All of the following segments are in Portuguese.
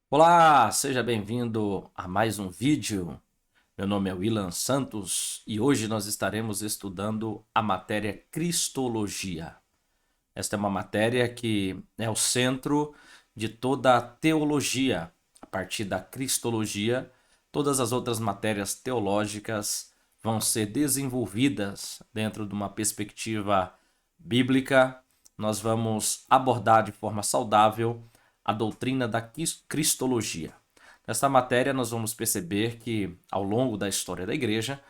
Olá, seja bem-vindo a mais um vídeo. Meu nome é Willan Santos e hoje nós estaremos estudando a matéria Cristologia. Esta é uma matéria que é o centro de toda a teologia. A partir da Cristologia, todas as outras matérias teológicas vão ser desenvolvidas dentro de uma perspectiva bíblica. Nós vamos abordar de forma saudável a doutrina da Cristologia. Nesta matéria, nós vamos perceber que, ao longo da história da igreja,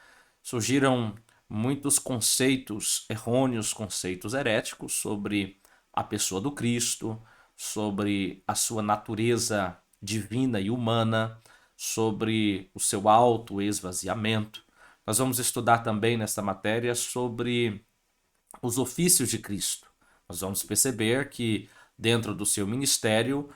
surgiram muitos conceitos errôneos, conceitos heréticos sobre a pessoa do Cristo, sobre a sua natureza divina e humana, sobre o seu auto-esvaziamento. Nós vamos estudar também nesta matéria sobre os ofícios de Cristo. Nós vamos perceber que dentro do seu ministério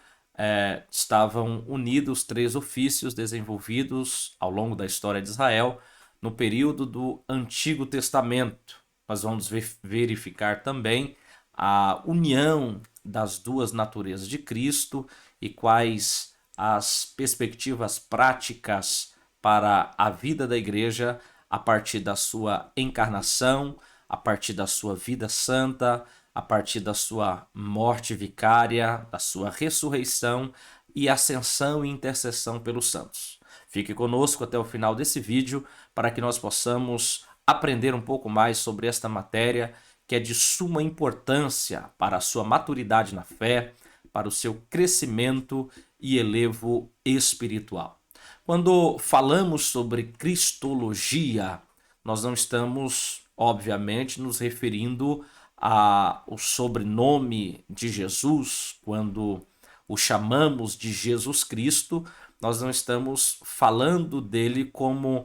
estavam unidos três ofícios desenvolvidos ao longo da história de Israel no período do Antigo Testamento. Nós vamos verificar também a união das duas naturezas de Cristo e quais as perspectivas práticas para a vida da igreja a partir da sua encarnação, a partir da sua vida santa, a partir da sua morte vicária, da sua ressurreição e ascensão e intercessão pelos santos. Fique conosco até o final desse vídeo para que nós possamos aprender um pouco mais sobre esta matéria que é de suma importância para a sua maturidade na fé, para o seu crescimento e elevo espiritual. Quando falamos sobre cristologia, nós não estamos, obviamente, nos referindo ao sobrenome de Jesus. Quando o chamamos de Jesus Cristo, nós não estamos falando dele como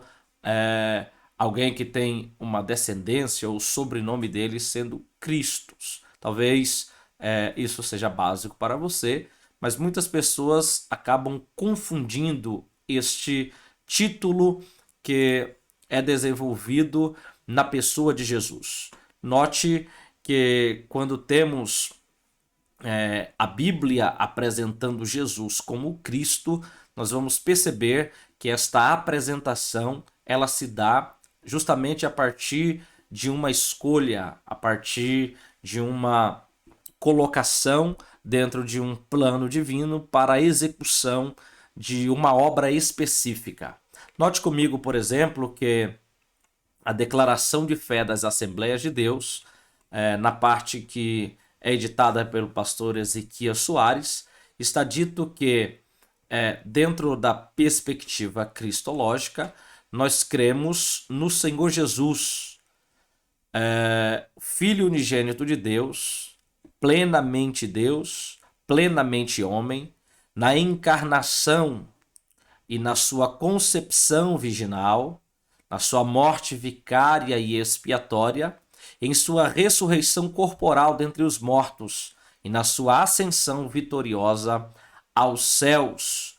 alguém que tem uma descendência ou o sobrenome dele sendo Cristos. Talvez isso seja básico para você, mas muitas pessoas acabam confundindo este título que é desenvolvido na pessoa de Jesus. Note que quando temos a Bíblia apresentando Jesus como Cristo, nós vamos perceber que esta apresentação ela se dá justamente a partir de uma escolha, a partir de uma colocação dentro de um plano divino para a execução de uma obra específica. Note comigo, por exemplo, que a declaração de fé das Assembleias de Deus, na parte que é editada pelo pastor Ezequias Soares, está dito que, dentro da perspectiva cristológica, nós cremos no Senhor Jesus, Filho unigênito de Deus, plenamente homem, na encarnação e na sua concepção virginal, na sua morte vicária e expiatória, em sua ressurreição corporal dentre os mortos e na sua ascensão vitoriosa aos céus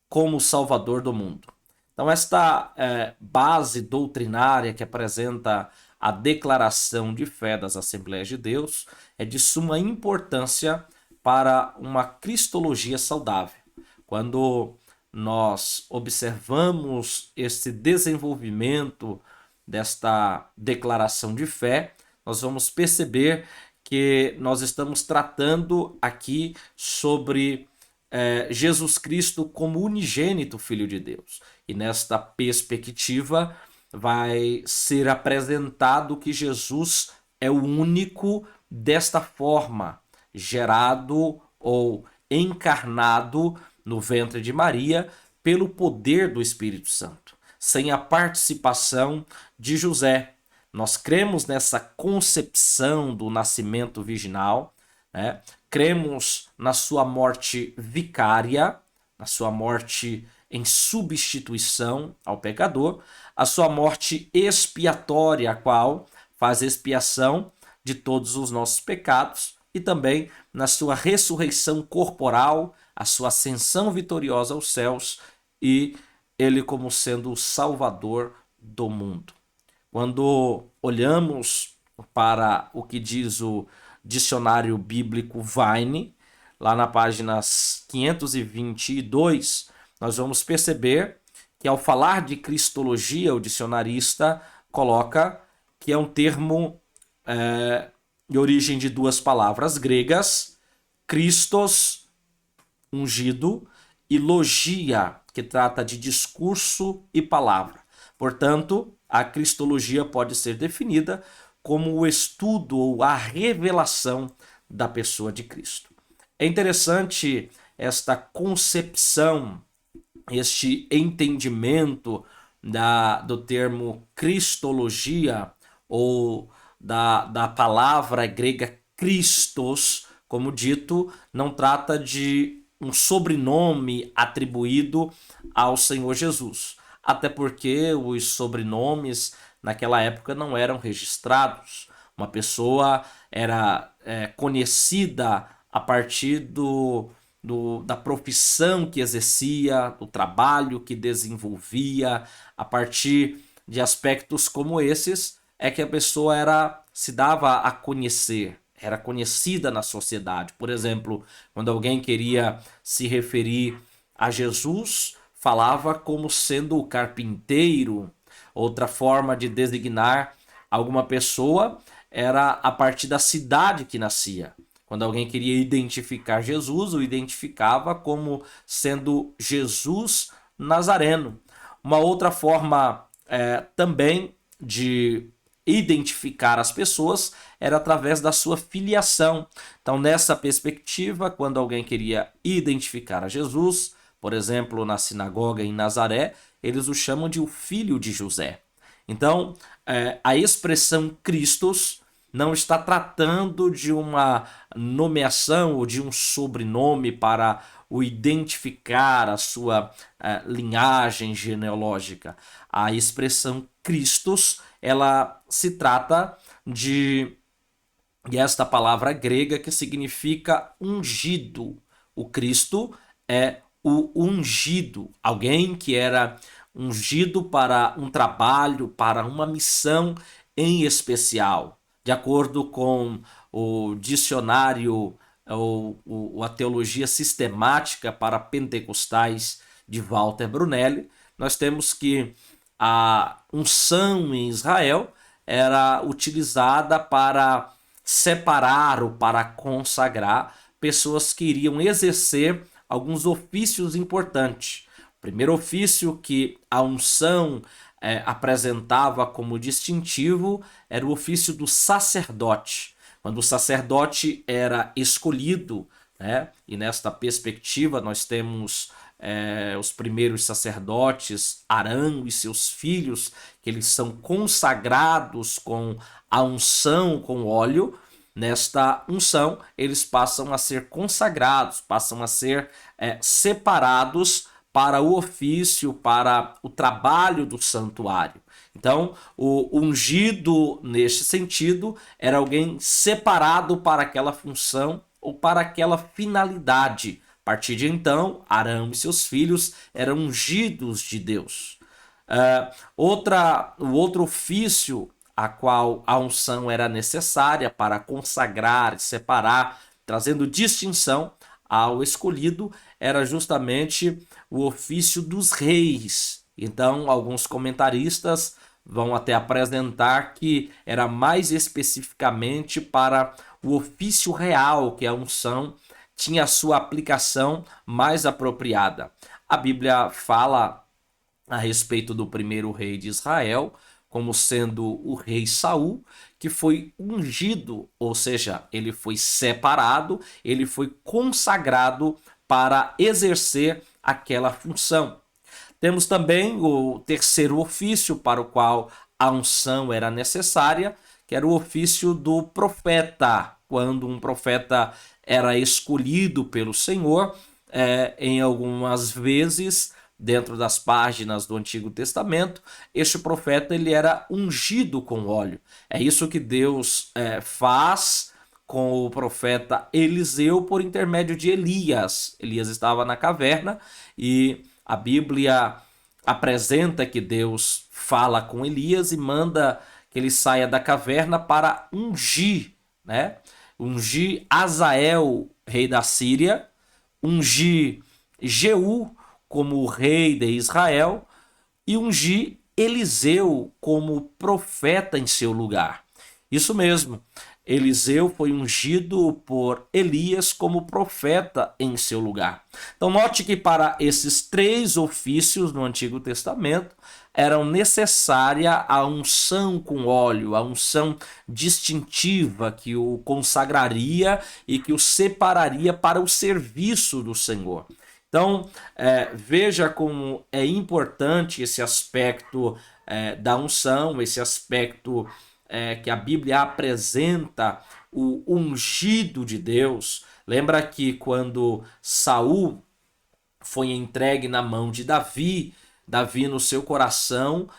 como Salvador do mundo. Então, esta base doutrinária que apresenta a declaração de fé das Assembleias de Deus é de suma importância para uma cristologia saudável. Quando nós observamos esse desenvolvimento desta declaração de fé, nós vamos perceber que nós estamos tratando aqui sobre Jesus Cristo como unigênito Filho de Deus. E nesta perspectiva vai ser apresentado que Jesus é o único desta forma, gerado ou encarnado no ventre de Maria pelo poder do Espírito Santo, sem a participação de José. Nós cremos nessa concepção do nascimento virginal, né? Cremos na sua morte vicária, na sua morte em substituição ao pecador, a sua morte expiatória, a qual faz expiação de todos os nossos pecados, e também na sua ressurreição corporal, a sua ascensão vitoriosa aos céus e ele como sendo o Salvador do mundo. Quando olhamos para o que diz o dicionário bíblico Vine, lá na página 522, nós vamos perceber que ao falar de cristologia, o dicionarista coloca que é um termo de origem de duas palavras gregas, Christos, ungido, e logia, que trata de discurso e palavra. Portanto, a cristologia pode ser definida como o estudo ou a revelação da pessoa de Cristo. É interessante esta concepção, este entendimento do termo cristologia ou da palavra grega Christos, como dito, não trata de um sobrenome atribuído ao Senhor Jesus. Até porque os sobrenomes naquela época não eram registrados. Uma pessoa era conhecida a partir da profissão que exercia, do trabalho que desenvolvia, a partir de aspectos como esses, é que a pessoa se dava a conhecer, era conhecida na sociedade. Por exemplo, quando alguém queria se referir a Jesus, falava como sendo o carpinteiro. Outra forma de designar alguma pessoa era a partir da cidade que nascia. Quando alguém queria identificar Jesus, o identificava como sendo Jesus Nazareno. Uma outra forma também de identificar as pessoas era através da sua filiação. Então, nessa perspectiva, quando alguém queria identificar a Jesus, por exemplo, na sinagoga em Nazaré, eles o chamam de o filho de José. Então, a expressão Christos não está tratando de uma nomeação ou de um sobrenome para o identificar a sua linhagem genealógica. A expressão Christos, ela se trata de esta palavra grega que significa ungido. O Cristo é o ungido, alguém que era ungido para um trabalho, para uma missão em especial. De acordo com o dicionário ou a teologia sistemática para pentecostais de Walter Brunelli, nós temos que a unção em Israel era utilizada para separar ou para consagrar pessoas que iriam exercer alguns ofícios importantes. O primeiro ofício que a unção apresentava como distintivo era o ofício do sacerdote. Quando o sacerdote era escolhido, né? E nesta perspectiva nós temos os primeiros sacerdotes, Arão e seus filhos, que eles são consagrados com a unção com óleo. Nesta unção, eles passam a ser consagrados, passam a ser separados para o ofício, para o trabalho do santuário. Então, o ungido, neste sentido, era alguém separado para aquela função ou para aquela finalidade. A partir de então, Arão e seus filhos eram ungidos de Deus. O outro ofício a qual a unção era necessária para consagrar, separar, trazendo distinção ao escolhido, era justamente o ofício dos reis. Então, alguns comentaristas vão até apresentar que era mais especificamente para o ofício real que a unção tinha a sua aplicação mais apropriada. A Bíblia fala a respeito do primeiro rei de Israel como sendo o rei Saul, que foi ungido, ou seja, ele foi separado, ele foi consagrado para exercer aquela função. Temos também o terceiro ofício para o qual a unção era necessária, que era o ofício do profeta. Quando um profeta era escolhido pelo Senhor, em algumas vezes, dentro das páginas do Antigo Testamento, este profeta ele era ungido com óleo. É isso que Deus faz com o profeta Eliseu por intermédio de Elias. Elias estava na caverna e a Bíblia apresenta que Deus fala com Elias e manda que ele saia da caverna para ungir, né, ungir Azael, rei da Síria, ungir Jeú como rei de Israel e ungir Eliseu como profeta em seu lugar. Isso mesmo, Eliseu foi ungido por Elias como profeta em seu lugar. Então note que para esses três ofícios no Antigo Testamento eram necessária a unção com óleo, a unção distintiva que o consagraria e que o separaria para o serviço do Senhor. Então, veja como é importante esse aspecto da unção, esse aspecto que a Bíblia apresenta o ungido de Deus. Lembra que quando Saul foi entregue na mão de Davi, Davi no seu coração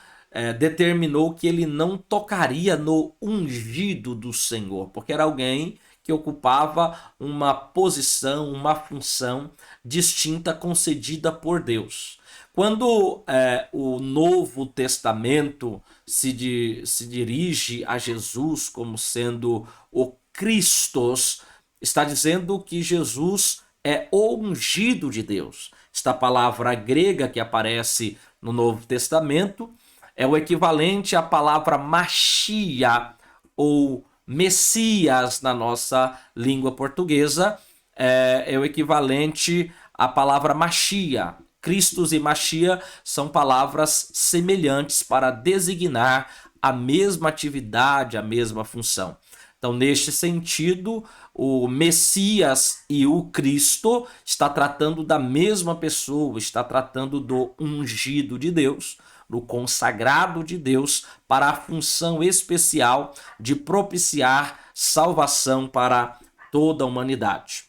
determinou que ele não tocaria no ungido do Senhor, porque era alguém que ocupava uma posição, uma função distinta concedida por Deus. Quando o Novo Testamento se dirige a Jesus como sendo o Christos, está dizendo que Jesus é o ungido de Deus. Esta palavra grega que aparece no Novo Testamento é o equivalente à palavra Machia ou Messias na nossa língua portuguesa, é o equivalente à palavra Machia. Cristos e Machia são palavras semelhantes para designar a mesma atividade, a mesma função. Então, neste sentido, o Messias e o Cristo está tratando da mesma pessoa, está tratando do ungido de Deus, do consagrado de Deus para a função especial de propiciar salvação para toda a humanidade.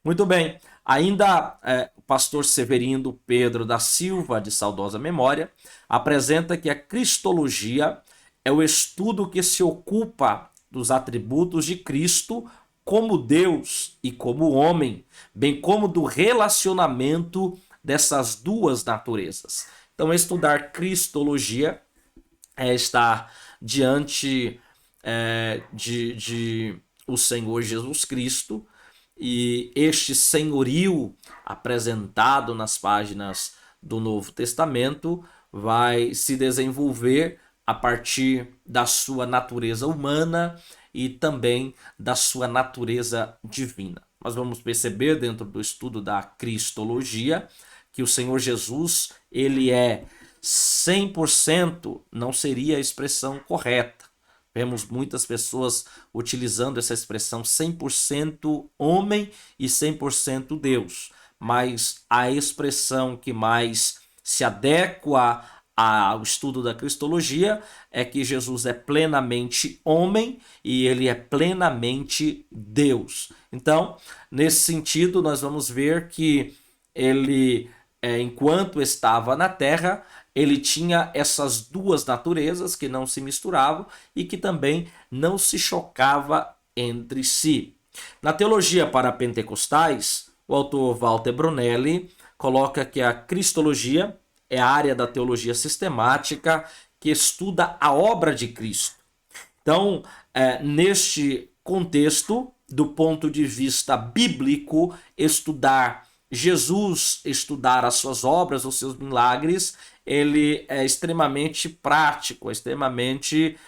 Muito bem, ainda o pastor Severino Pedro da Silva, de saudosa memória, apresenta que a cristologia é o estudo que se ocupa dos atributos de Cristo como Deus e como homem, bem como do relacionamento dessas duas naturezas. Então, estudar cristologia é estar diante de o Senhor Jesus Cristo, e este senhorio apresentado nas páginas do Novo Testamento vai se desenvolver a partir da sua natureza humana e também da sua natureza divina. Nós vamos perceber dentro do estudo da cristologia que o Senhor Jesus, ele é 100%, não seria a expressão correta. Vemos muitas pessoas utilizando essa expressão 100% homem e 100% Deus, mas a expressão que mais se adequa ao estudo da cristologia é que Jesus é plenamente homem e ele é plenamente Deus. Então, nesse sentido, nós vamos ver que ele, enquanto estava na terra, ele tinha essas duas naturezas que não se misturavam e que também não se chocava entre si. Na teologia para pentecostais, o autor Walter Brunelli coloca que a cristologia é a área da teologia sistemática que estuda a obra de Cristo. Então, neste contexto, do ponto de vista bíblico, estudar Jesus, estudar as suas obras, os seus milagres, ele é extremamente prático, é extremamente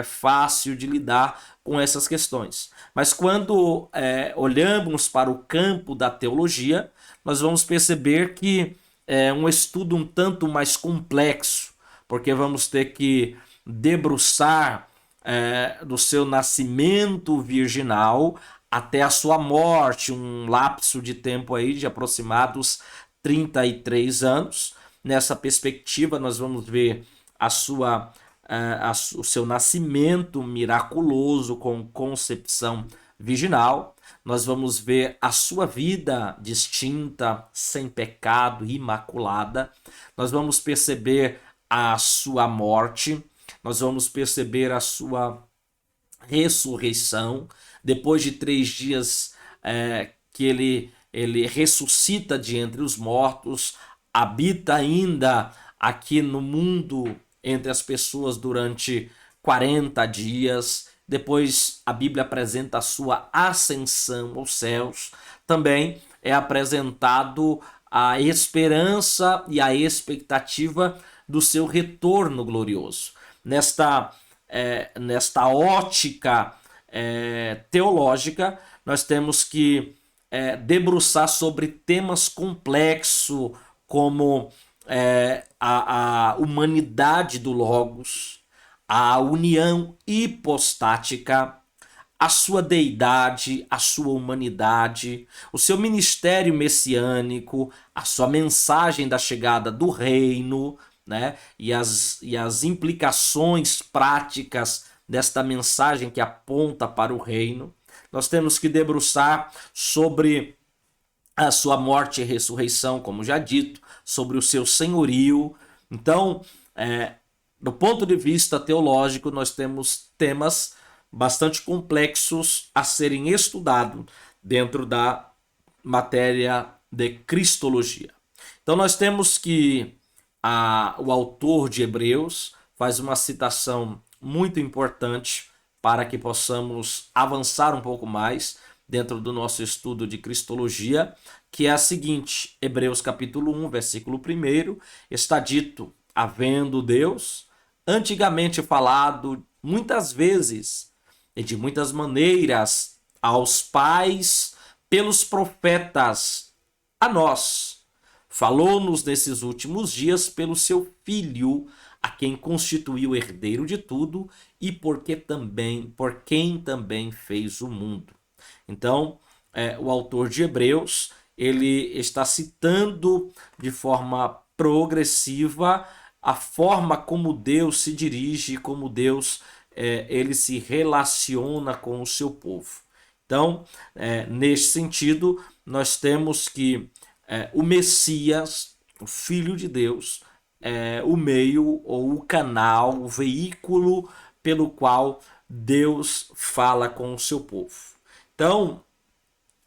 fácil de lidar com essas questões. Mas quando olhamos para o campo da teologia, nós vamos perceber que é um estudo um tanto mais complexo, porque vamos ter que debruçar do seu nascimento virginal até a sua morte, um lapso de tempo aí de aproximados 33 anos. Nessa perspectiva, nós vamos ver o seu nascimento miraculoso com concepção virginal. Nós vamos ver a sua vida distinta, sem pecado, imaculada. Nós vamos perceber a sua morte. Nós vamos perceber a sua ressurreição. Depois de 3 dias que ele ressuscita de entre os mortos, habita ainda aqui no mundo entre as pessoas durante 40 dias depois a Bíblia apresenta a sua ascensão aos céus, também é apresentado a esperança e a expectativa do seu retorno glorioso. Nesta ótica teológica, nós temos que debruçar sobre temas complexos como a humanidade do Logos, a união hipostática, a sua deidade, a sua humanidade, o seu ministério messiânico, a sua mensagem da chegada do reino, né? E as implicações práticas desta mensagem que aponta para o reino. Nós temos que debruçar sobre a sua morte e ressurreição, como já dito, sobre o seu senhorio. Então, do ponto de vista teológico, nós temos temas bastante complexos a serem estudados dentro da matéria de cristologia. Então, nós temos que o autor de Hebreus faz uma citação muito importante para que possamos avançar um pouco mais dentro do nosso estudo de cristologia, que é a seguinte: Hebreus capítulo 1, versículo 1, está dito: havendo Deus antigamente falado muitas vezes e de muitas maneiras aos pais pelos profetas, a nós falou-nos nesses últimos dias pelo seu Filho, a quem constituiu herdeiro de tudo e por quem também fez o mundo. Então, o autor de Hebreus, ele está citando de forma progressiva a forma como Deus se dirige, como Deus ele se relaciona com o seu povo. Então, neste sentido, nós temos que o Messias, o Filho de Deus, o meio ou o canal, o veículo pelo qual Deus fala com o seu povo. Então,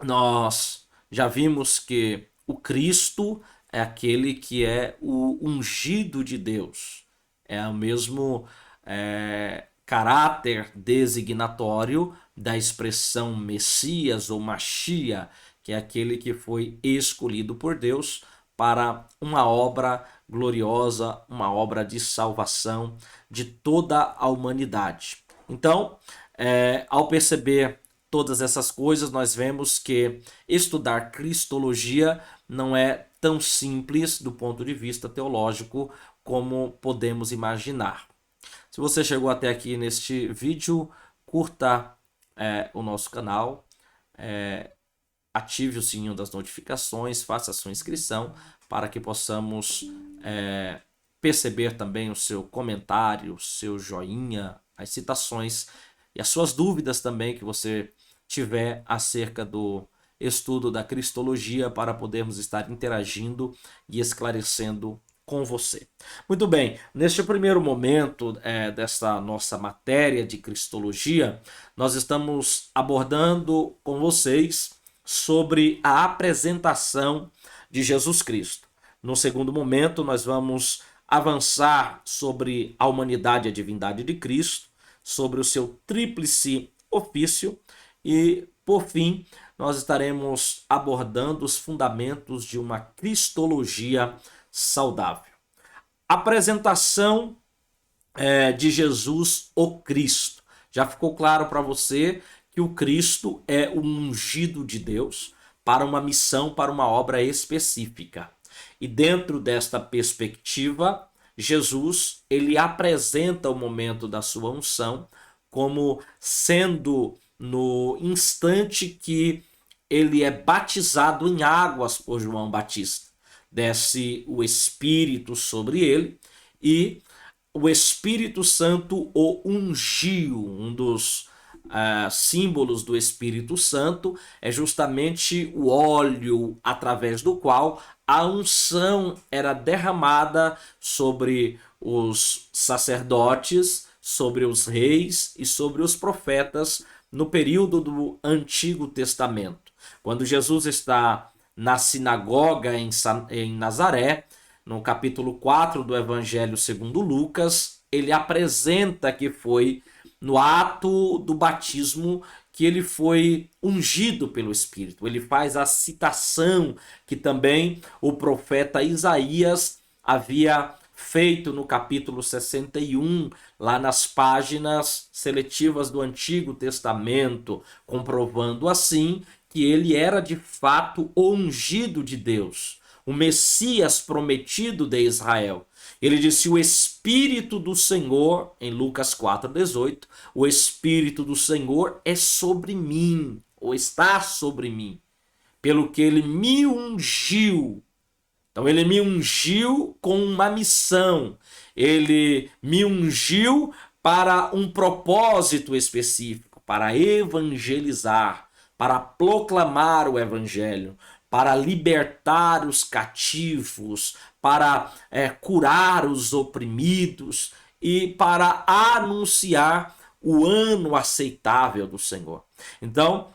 nós já vimos que o Cristo é aquele que é o ungido de Deus. É o mesmo caráter designatório da expressão Messias ou Machia, que é aquele que foi escolhido por Deus para uma obra gloriosa, uma obra de salvação de toda a humanidade. Então, ao perceber todas essas coisas, nós vemos que estudar cristologia não é tão simples do ponto de vista teológico como podemos imaginar. Se você chegou até aqui neste vídeo, curta o nosso canal, ative o sininho das notificações, faça a sua inscrição para que possamos perceber também o seu comentário, o seu joinha, as citações e as suas dúvidas também que você tiver acerca do estudo da cristologia, para podermos estar interagindo e esclarecendo com você. Muito bem, neste primeiro momento dessa nossa matéria de cristologia, nós estamos abordando com vocês sobre a apresentação de Jesus Cristo. No segundo momento, nós vamos avançar sobre a humanidade e a divindade de Cristo, sobre o seu tríplice ofício e, por fim, nós estaremos abordando os fundamentos de uma cristologia saudável. Apresentação de Jesus, o Cristo. Já ficou claro para você que o Cristo é o ungido de Deus para uma missão, para uma obra específica. E dentro desta perspectiva, Jesus, ele apresenta o momento da sua unção como sendo no instante que ele é batizado em águas por João Batista. Desce o Espírito sobre ele e o Espírito Santo o ungiu. Um dos símbolos do Espírito Santo é justamente o óleo através do qual a unção era derramada sobre os sacerdotes, sobre os reis e sobre os profetas no período do Antigo Testamento. Quando Jesus está na sinagoga em Nazaré, no capítulo 4 do Evangelho segundo Lucas, ele apresenta que foi no ato do batismo, que ele foi ungido pelo Espírito. Ele faz a citação que também o profeta Isaías havia feito no capítulo 61, lá nas páginas seletivas do Antigo Testamento, comprovando assim que ele era de fato o ungido de Deus, o Messias prometido de Israel. Ele disse: o Espírito do Senhor, em Lucas 4,18, o Espírito do Senhor é sobre mim, ou está sobre mim, pelo que ele me ungiu. Então ele me ungiu com uma missão, ele me ungiu para um propósito específico, para evangelizar, para proclamar o evangelho, para libertar os cativos, para curar os oprimidos e para anunciar o ano aceitável do Senhor. Então,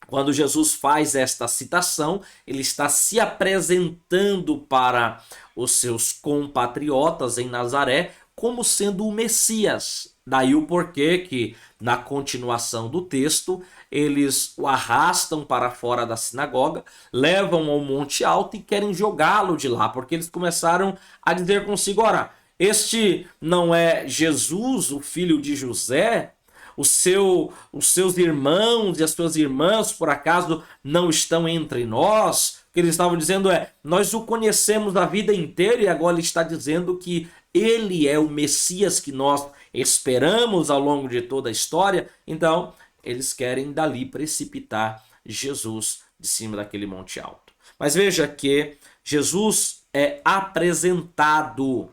quando Jesus faz esta citação, ele está se apresentando para os seus compatriotas em Nazaré como sendo o Messias. Daí o porquê que, na continuação do texto, eles o arrastam para fora da sinagoga, levam ao Monte Alto e querem jogá-lo de lá, porque eles começaram a dizer consigo: ora, este não é Jesus, o filho de José? Os seus irmãos e as suas irmãs, por acaso, não estão entre nós? O que eles estavam dizendo é: nós o conhecemos a vida inteira, e agora ele está dizendo que ele é o Messias que nós esperamos ao longo de toda a história. Então, eles querem dali precipitar Jesus de cima daquele monte alto. Mas veja que Jesus é apresentado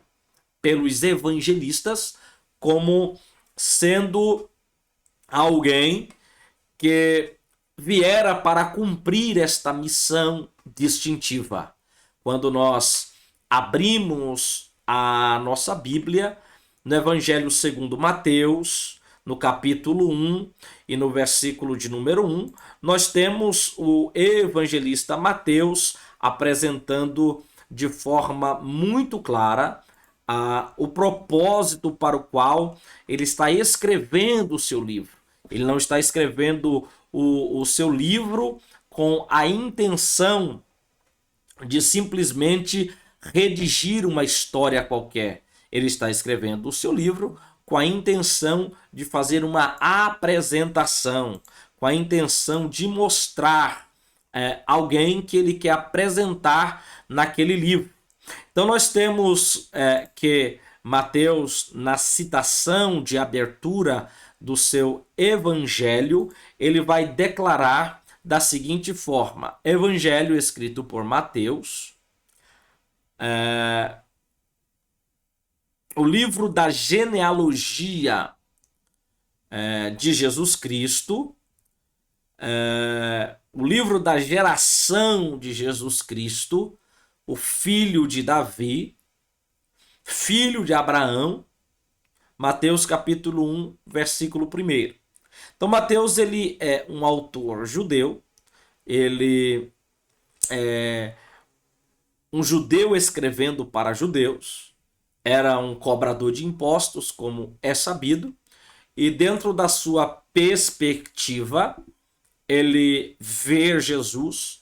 pelos evangelistas como sendo alguém que viera para cumprir esta missão distintiva. Quando nós abrimos a nossa Bíblia, no Evangelho segundo Mateus, no capítulo 1 e no versículo de número 1, nós temos o evangelista Mateus apresentando de forma muito clara o propósito para o qual ele está escrevendo o seu livro. Ele não está escrevendo o seu livro com a intenção de simplesmente redigir uma história qualquer. Ele está escrevendo o seu livro com a intenção de fazer uma apresentação, com a intenção de mostrar alguém que ele quer apresentar naquele livro. Então nós temos que Mateus, na citação de abertura do seu evangelho, ele vai declarar da seguinte forma: evangelho escrito por Mateus, o livro da genealogia de Jesus Cristo, o livro da geração de Jesus Cristo, o filho de Davi, filho de Abraão, Mateus capítulo 1, versículo 1. Então Mateus, ele é um autor judeu, ele é um judeu escrevendo para judeus, era um cobrador de impostos, como é sabido, e dentro da sua perspectiva, ele vê Jesus,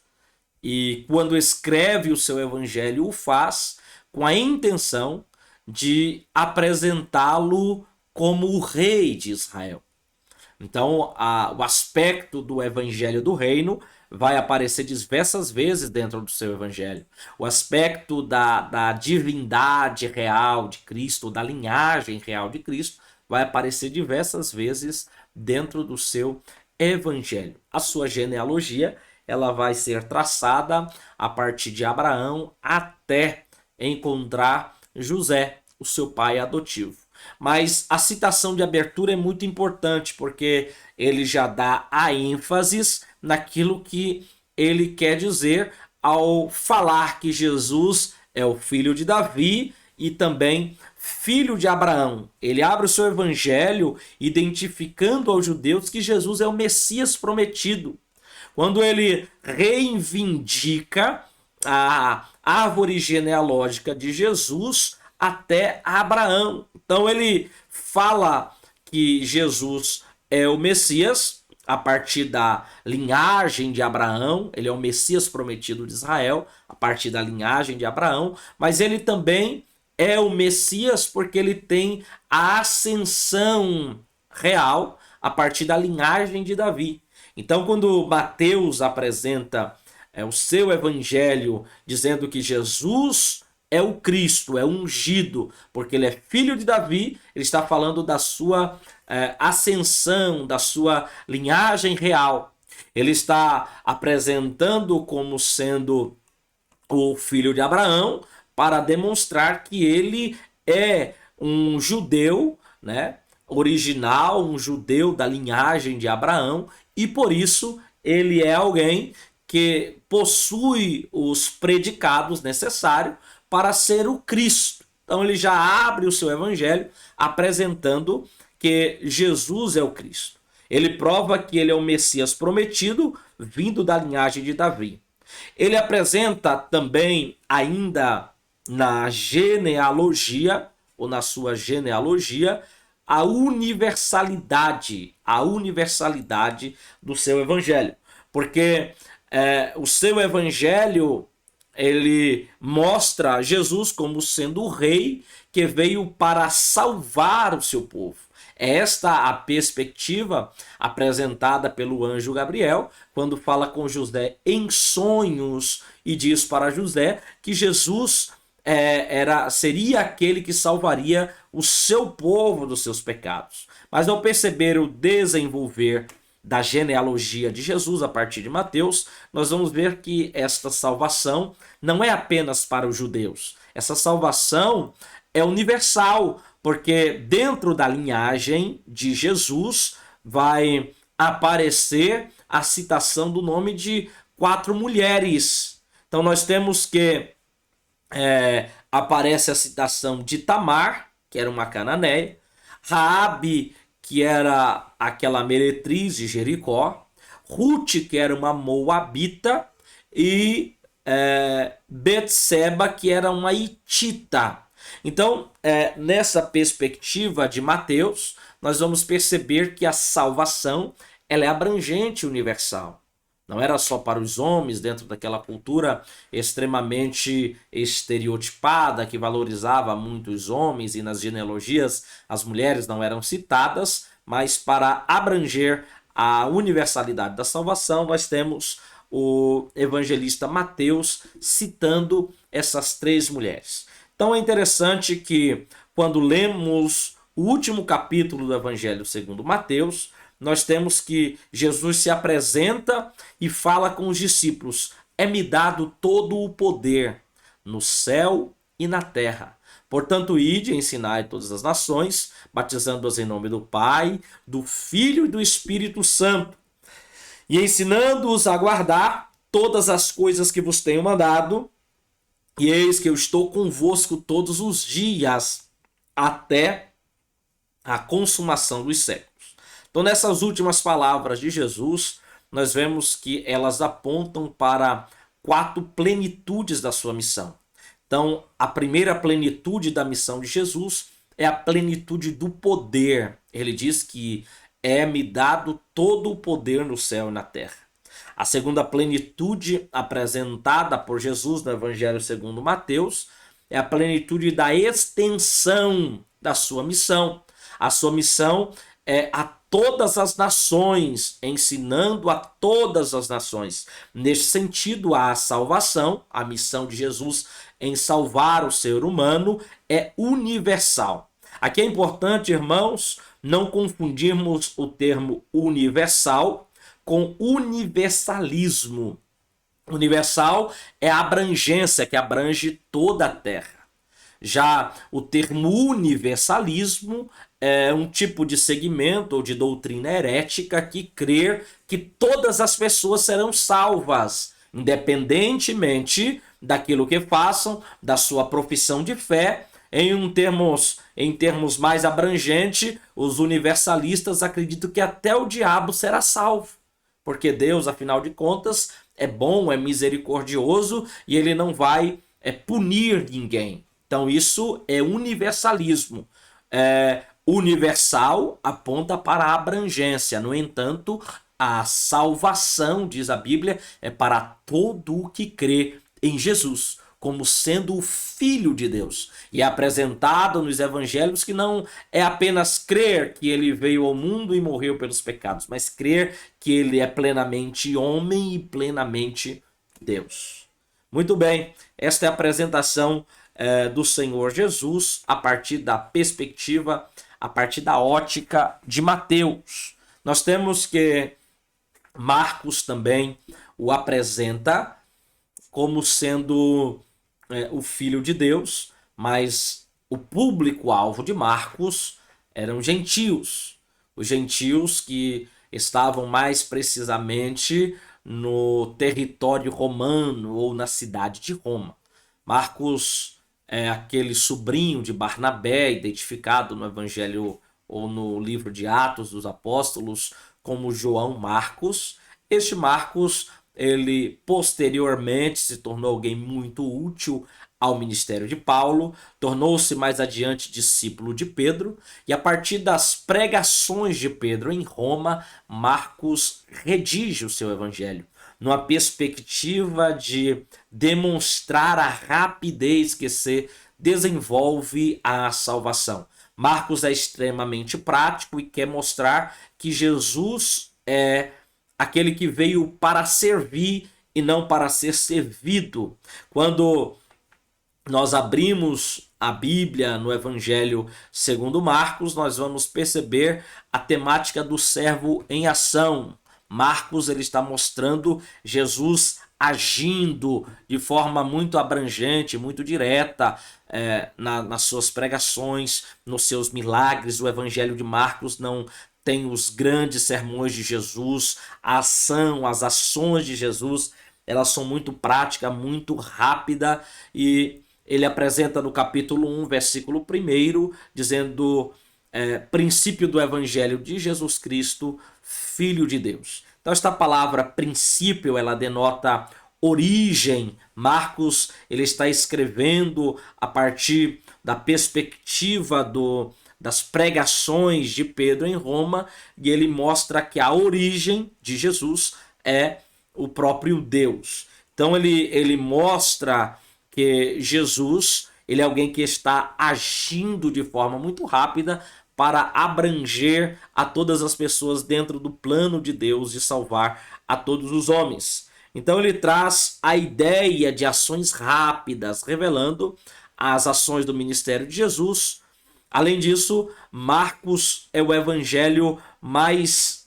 e quando escreve o seu evangelho, o faz com a intenção de apresentá-lo como o rei de Israel. Então, o aspecto do evangelho do reino vai aparecer diversas vezes dentro do seu evangelho. O aspecto da divindade real de Cristo, da linhagem real de Cristo, vai aparecer diversas vezes dentro do seu evangelho. A sua genealogia, ela vai ser traçada a partir de Abraão até encontrar José, o seu pai adotivo. Mas a citação de abertura é muito importante, porque ele já dá a ênfase naquilo que ele quer dizer ao falar que Jesus é o filho de Davi e também filho de Abraão. Ele abre o seu evangelho identificando aos judeus que Jesus é o Messias prometido. Quando ele reivindica a árvore genealógica de Jesus até Abraão. Então ele fala que Jesus é o Messias, a partir da linhagem de Abraão. Ele é o Messias prometido de Israel, a partir da linhagem de Abraão, mas ele também é o Messias porque ele tem a ascensão real a partir da linhagem de Davi. Então, quando Mateus apresenta o seu evangelho dizendo que Jesus é o Cristo, é ungido, porque ele é filho de Davi, ele está falando da sua ascensão, da sua linhagem real. Ele está apresentando como sendo o filho de Abraão para demonstrar que ele é um judeu, né, original, um judeu da linhagem de Abraão, e por isso ele é alguém que possui os predicados necessários para ser o Cristo. Então ele já abre o seu evangelho apresentando que Jesus é o Cristo. Ele prova que ele é o Messias prometido, vindo da linhagem de Davi. Ele apresenta também, ainda na genealogia, ou na sua genealogia, a universalidade do seu evangelho. Porque o seu evangelho, ele mostra Jesus como sendo o rei que veio para salvar o seu povo. É esta a perspectiva apresentada pelo anjo Gabriel, quando fala com José em sonhos e diz para José que Jesus seria aquele que salvaria o seu povo dos seus pecados. Mas ao perceber o desenvolver da genealogia de Jesus a partir de Mateus, nós vamos ver que esta salvação não é apenas para os judeus. Essa salvação é universal, porque dentro da linhagem de Jesus vai aparecer a citação do nome de 4 mulheres. Então nós temos que aparece a citação de Tamar, que era uma cananeia, Raabe, que era aquela meretriz de Jericó, Ruth, que era uma moabita, e Betseba, que era uma hitita. Então, nessa perspectiva de Mateus, nós vamos perceber que a salvação ela é abrangente, universal. Não era só para os homens dentro daquela cultura extremamente estereotipada que valorizava muito os homens, e nas genealogias as mulheres não eram citadas, mas para abranger a universalidade da salvação, nós temos o evangelista Mateus citando essas 3 mulheres. Então é interessante que quando lemos o último capítulo do Evangelho segundo Mateus, nós temos que Jesus se apresenta e fala com os discípulos: é-me dado todo o poder no céu e na terra. Portanto, ide e ensinai todas as nações, batizando-as em nome do Pai, do Filho e do Espírito Santo, e ensinando-os a guardar todas as coisas que vos tenho mandado, e eis que eu estou convosco todos os dias, até a consumação dos séculos. Então, nessas últimas palavras de Jesus, nós vemos que elas apontam para 4 plenitudes da sua missão. Então, a primeira plenitude da missão de Jesus é a plenitude do poder. Ele diz que é-me dado todo o poder no céu e na terra. A segunda plenitude apresentada por Jesus no Evangelho segundo Mateus é a plenitude da extensão da sua missão. A sua missão é a todas as nações, ensinando a todas as nações. Neste sentido, a salvação, a missão de Jesus em salvar o ser humano, é universal. Aqui é importante, irmãos, não confundirmos o termo universal com universalismo. Universal é a abrangência que abrange toda a terra. Já o termo universalismo é um tipo de segmento ou de doutrina herética que crê que todas as pessoas serão salvas, independentemente daquilo que façam, da sua profissão de fé. Em termos mais abrangentes, os universalistas acreditam que até o diabo será salvo, porque Deus, afinal de contas, é bom, é misericordioso e ele não vai punir ninguém. Então isso é universalismo. universal aponta para a abrangência. No entanto, a salvação, diz a Bíblia, é para todo o que crê em Jesus, como sendo o Filho de Deus. E é apresentado nos evangelhos que não é apenas crer que ele veio ao mundo e morreu pelos pecados, mas crer que ele é plenamente homem e plenamente Deus. Muito bem, esta é a apresentação do Senhor Jesus a partir da perspectiva, a partir da ótica de Mateus. Nós temos que Marcos também o apresenta como sendo o Filho de Deus, mas o público-alvo de Marcos eram gentios. Os gentios que estavam mais precisamente no território romano ou na cidade de Roma. Marcos é aquele sobrinho de Barnabé, identificado no Evangelho ou no livro de Atos dos Apóstolos como João Marcos. Este Marcos, ele posteriormente se tornou alguém muito útil ao ministério de Paulo, tornou-se mais adiante discípulo de Pedro, e a partir das pregações de Pedro em Roma, Marcos redige o seu evangelho, numa perspectiva de demonstrar a rapidez que se desenvolve a salvação. Marcos é extremamente prático e quer mostrar que Jesus é aquele que veio para servir e não para ser servido. Quando nós abrimos a Bíblia no Evangelho segundo Marcos, nós vamos perceber a temática do servo em ação. Marcos ele está mostrando Jesus agindo de forma muito abrangente, muito direta nas suas pregações, nos seus milagres. O Evangelho de Marcos não tem os grandes sermões de Jesus, a ação, as ações de Jesus, elas são muito práticas, muito rápidas, e ele apresenta no capítulo 1, versículo 1, dizendo princípio do Evangelho de Jesus Cristo, Filho de Deus. Então esta palavra princípio, ela denota origem. Marcos ele está escrevendo a partir da perspectiva das pregações de Pedro em Roma, e ele mostra que a origem de Jesus é o próprio Deus. Então ele mostra que Jesus ele é alguém que está agindo de forma muito rápida para abranger a todas as pessoas dentro do plano de Deus de salvar a todos os homens. Então ele traz a ideia de ações rápidas, revelando as ações do ministério de Jesus. Além disso, Marcos é o evangelho mais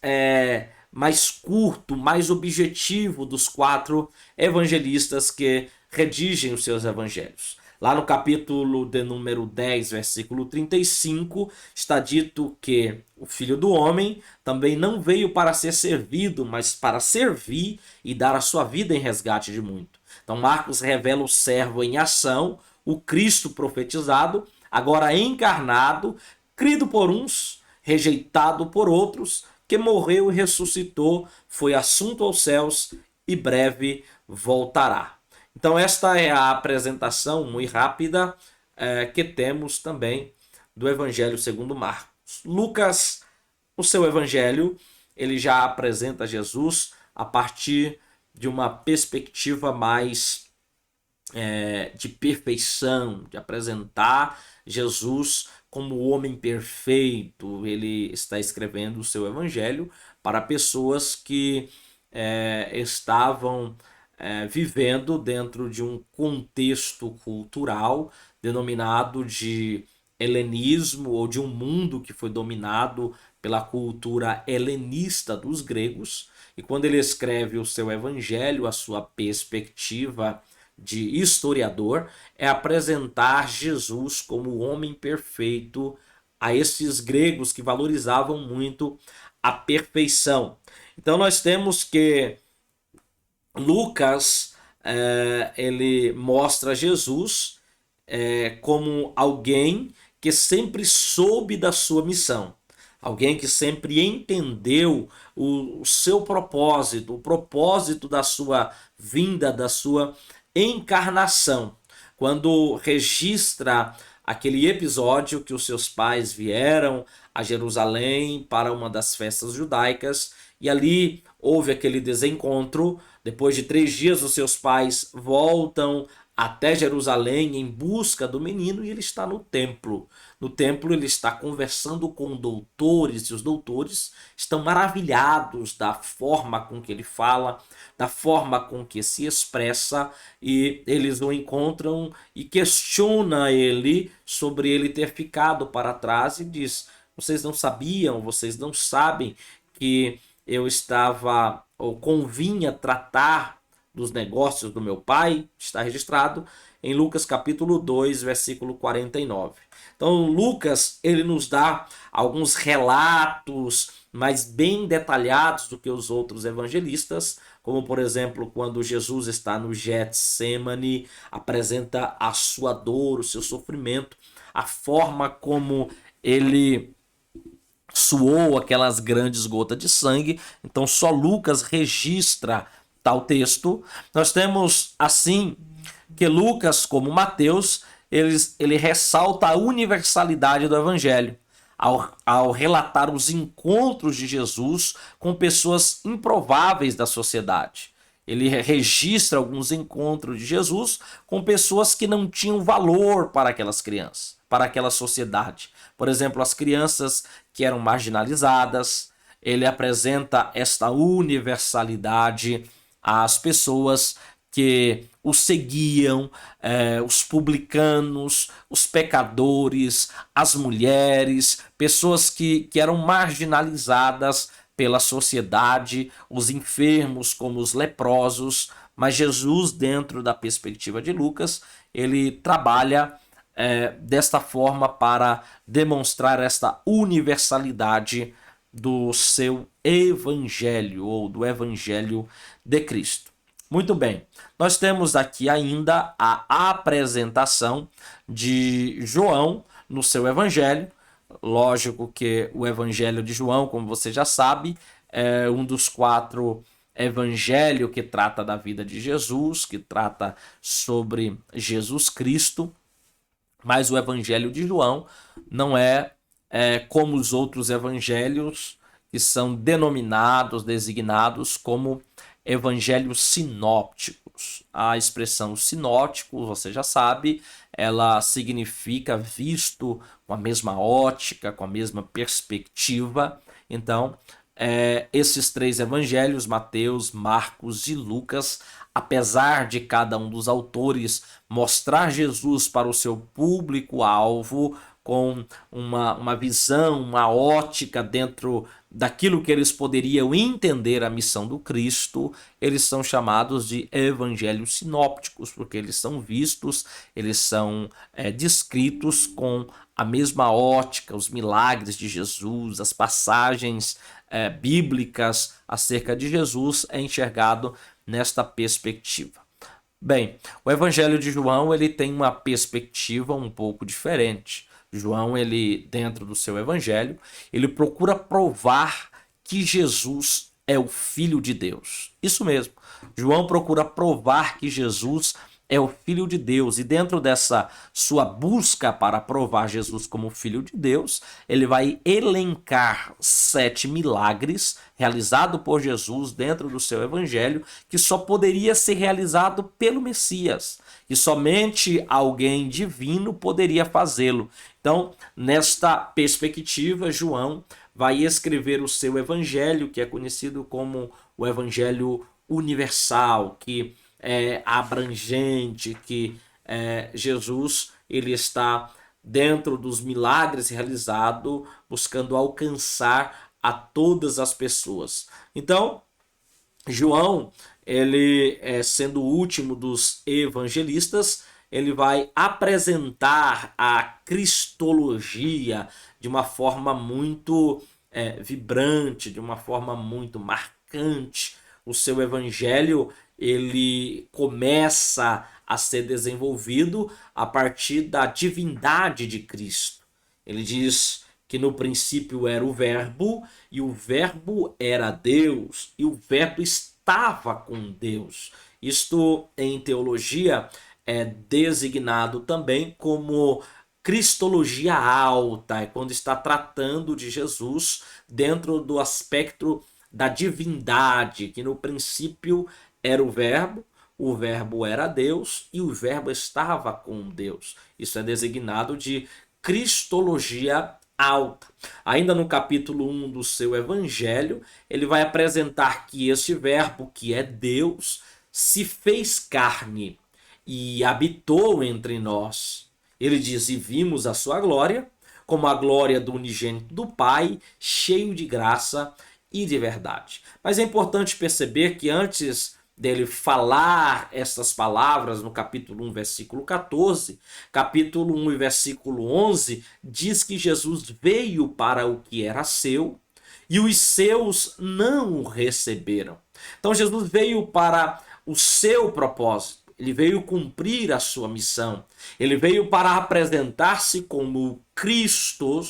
curto, mais objetivo dos 4 evangelistas que redigem os seus evangelhos. Lá no capítulo de número 10, versículo 35, está dito que o Filho do Homem também não veio para ser servido, mas para servir e dar a sua vida em resgate de muito. Então Marcos revela o servo em ação, o Cristo profetizado, agora encarnado, crido por uns, rejeitado por outros, que morreu e ressuscitou, foi assunto aos céus e breve voltará. Então esta é a apresentação muito rápida que temos também do Evangelho segundo Marcos. Lucas, no seu Evangelho, ele já apresenta Jesus a partir de uma perspectiva mais de perfeição, de apresentar Jesus como o homem perfeito. Ele está escrevendo o seu Evangelho para pessoas que estavam vivendo dentro de um contexto cultural denominado de helenismo, ou de um mundo que foi dominado pela cultura helenista dos gregos. E quando ele escreve o seu evangelho, a sua perspectiva de historiador é apresentar Jesus como o homem perfeito a esses gregos que valorizavam muito a perfeição. Então nós temos que Lucas ele mostra Jesus como alguém que sempre soube da sua missão, alguém que sempre entendeu o seu propósito, o propósito da sua vinda, da sua encarnação. Quando registra aquele episódio que os seus pais vieram a Jerusalém para uma das festas judaicas e ali houve aquele desencontro. Depois de 3 dias, os seus pais voltam até Jerusalém em busca do menino e ele está no templo. No templo ele está conversando com doutores e os doutores estão maravilhados da forma com que ele fala, da forma com que se expressa, e eles o encontram e questionam ele sobre ele ter ficado para trás e diz: vocês não sabiam, vocês não sabem que eu estava ou convinha tratar dos negócios do meu pai? Está registrado em Lucas capítulo 2, versículo 49. Então Lucas, ele nos dá alguns relatos mais bem detalhados do que os outros evangelistas, como por exemplo, quando Jesus está no Getsêmani, apresenta a sua dor, o seu sofrimento, a forma como ele suou aquelas grandes gotas de sangue. Então só Lucas registra tal texto. Nós temos assim que Lucas, como Mateus, ele ressalta a universalidade do evangelho ao relatar os encontros de Jesus com pessoas improváveis da sociedade. Ele registra alguns encontros de Jesus com pessoas que não tinham valor para aquelas crianças, para aquela sociedade. Por exemplo, as crianças que eram marginalizadas. Ele apresenta esta universalidade às pessoas que o seguiam, os publicanos, os pecadores, as mulheres, pessoas que eram marginalizadas pela sociedade, os enfermos como os leprosos. Mas Jesus, dentro da perspectiva de Lucas, ele trabalha desta forma para demonstrar esta universalidade do seu evangelho ou do evangelho de Cristo. Muito bem, nós temos aqui ainda a apresentação de João no seu evangelho. Lógico que o evangelho de João, como você já sabe, é um dos 4 evangelhos que trata da vida de Jesus, que trata sobre Jesus Cristo. Mas o evangelho de João não é como os outros evangelhos que são designados como evangelhos sinópticos. A expressão sinótico, você já sabe, ela significa visto com a mesma ótica, com a mesma perspectiva. Então, esses 3 evangelhos, Mateus, Marcos e Lucas, apesar de cada um dos autores mostrar Jesus para o seu público-alvo com uma visão, uma ótica dentro daquilo que eles poderiam entender a missão do Cristo, eles são chamados de evangelhos sinópticos, porque eles são vistos, eles são descritos com a mesma ótica, os milagres de Jesus, as passagens bíblicas acerca de Jesus é enxergado nesta perspectiva. Bem, o evangelho de João ele tem uma perspectiva um pouco diferente. João, ele dentro do seu evangelho, ele procura provar que Jesus é o Filho de Deus. Isso mesmo, João procura provar que Jesus é o Filho de Deus, e dentro dessa sua busca para provar Jesus como Filho de Deus, ele vai elencar 7 milagres realizados por Jesus dentro do seu evangelho, que só poderia ser realizado pelo Messias, e somente alguém divino poderia fazê-lo. Então, nesta perspectiva, João vai escrever o seu evangelho, que é conhecido como o evangelho universal, que é abrangente, que Jesus ele está dentro dos milagres realizados, buscando alcançar a todas as pessoas. Então, João, ele sendo o último dos evangelistas, ele vai apresentar a cristologia de uma forma muito vibrante, de uma forma muito marcante. O seu evangelho ele começa a ser desenvolvido a partir da divindade de Cristo. Ele diz que no princípio era o Verbo, e o Verbo era Deus, e o Verbo estava com Deus. Isto em teologia é designado também como cristologia alta, é quando está tratando de Jesus dentro do aspecto da divindade, que no princípio era o verbo era Deus e o verbo estava com Deus. Isso é designado de cristologia alta. Ainda no capítulo 1 do seu evangelho, ele vai apresentar que este verbo, que é Deus, se fez carne e habitou entre nós. Ele diz: e vimos a sua glória, como a glória do unigênito do Pai, cheio de graça e de verdade. Mas é importante perceber que antes dele falar essas palavras no capítulo 1, versículo 14, capítulo 1 e versículo 11, diz que Jesus veio para o que era seu e os seus não o receberam. Então Jesus veio para o seu propósito, ele veio cumprir a sua missão, ele veio para apresentar-se como Cristo,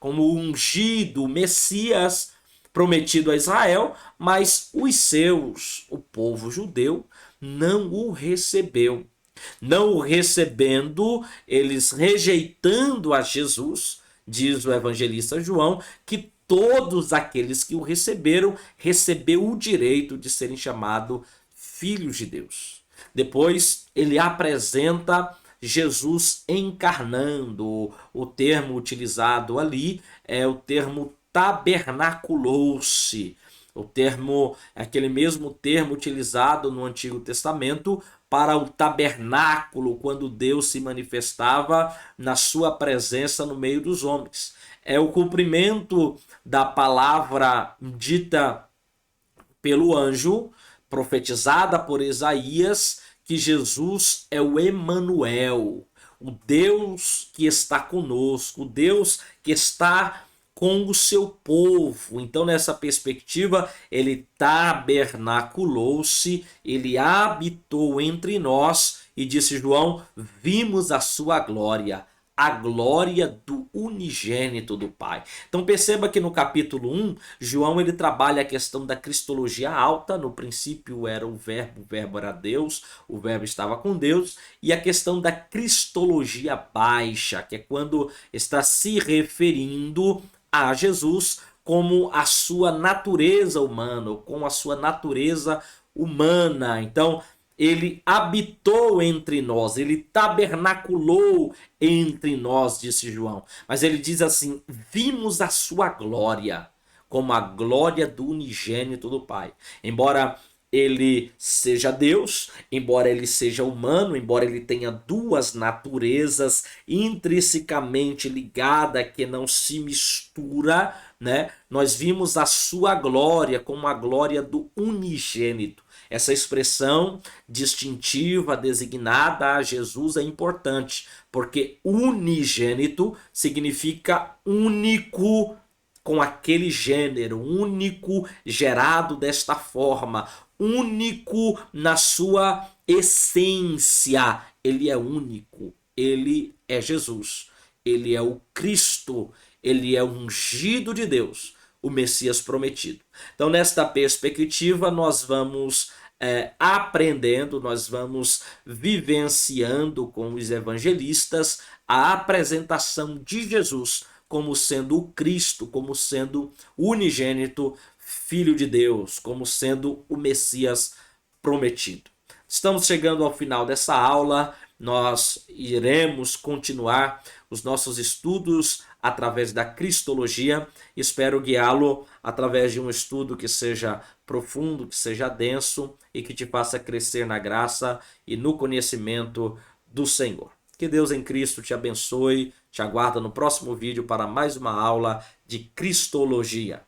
como o ungido, o Messias prometido a Israel, mas os seus, o povo judeu, não o recebeu. Não o recebendo, eles rejeitando a Jesus, diz o evangelista João, que todos aqueles que o receberam, recebeu o direito de serem chamados filhos de Deus. Depois ele apresenta Jesus encarnando. O termo utilizado ali é o termo tabernaculou-se. O termo, aquele mesmo termo utilizado no Antigo Testamento para o tabernáculo, quando Deus se manifestava na sua presença no meio dos homens. É o cumprimento da palavra dita pelo anjo, profetizada por Isaías, que Jesus é o Emanuel, o Deus que está conosco, o Deus que está com o seu povo. Então, nessa perspectiva, ele tabernaculou-se, ele habitou entre nós, e disse João: vimos a sua glória, a glória do unigênito do Pai. Então perceba que no capítulo 1, João ele trabalha a questão da cristologia alta. No princípio era o verbo era Deus, o verbo estava com Deus, e a questão da cristologia baixa, que é quando está se referindo a Jesus como a sua natureza humana, ou com a sua natureza humana. Então, ele habitou entre nós, ele tabernaculou entre nós, disse João. Mas ele diz assim: vimos a sua glória, como a glória do unigênito do Pai. Embora ele seja Deus, embora ele seja humano, embora ele tenha duas naturezas intrinsecamente ligadas que não se mistura, né? Nós vimos a sua glória como a glória do unigênito. Essa expressão distintiva designada a Jesus é importante, porque unigênito significa único com aquele gênero, único gerado desta forma, único na sua essência. Ele é único, ele é Jesus, ele é o Cristo, ele é o ungido de Deus, o Messias prometido. Então, nesta perspectiva, nós vamos aprendendo, nós vamos vivenciando com os evangelistas a apresentação de Jesus como sendo o Cristo, como sendo o unigênito Filho de Deus, como sendo o Messias prometido. Estamos chegando ao final dessa aula. Nós iremos continuar os nossos estudos através da cristologia. Espero guiá-lo através de um estudo que seja profundo, que seja denso e que te faça crescer na graça e no conhecimento do Senhor. Que Deus em Cristo te abençoe, te aguarda no próximo vídeo para mais uma aula de cristologia.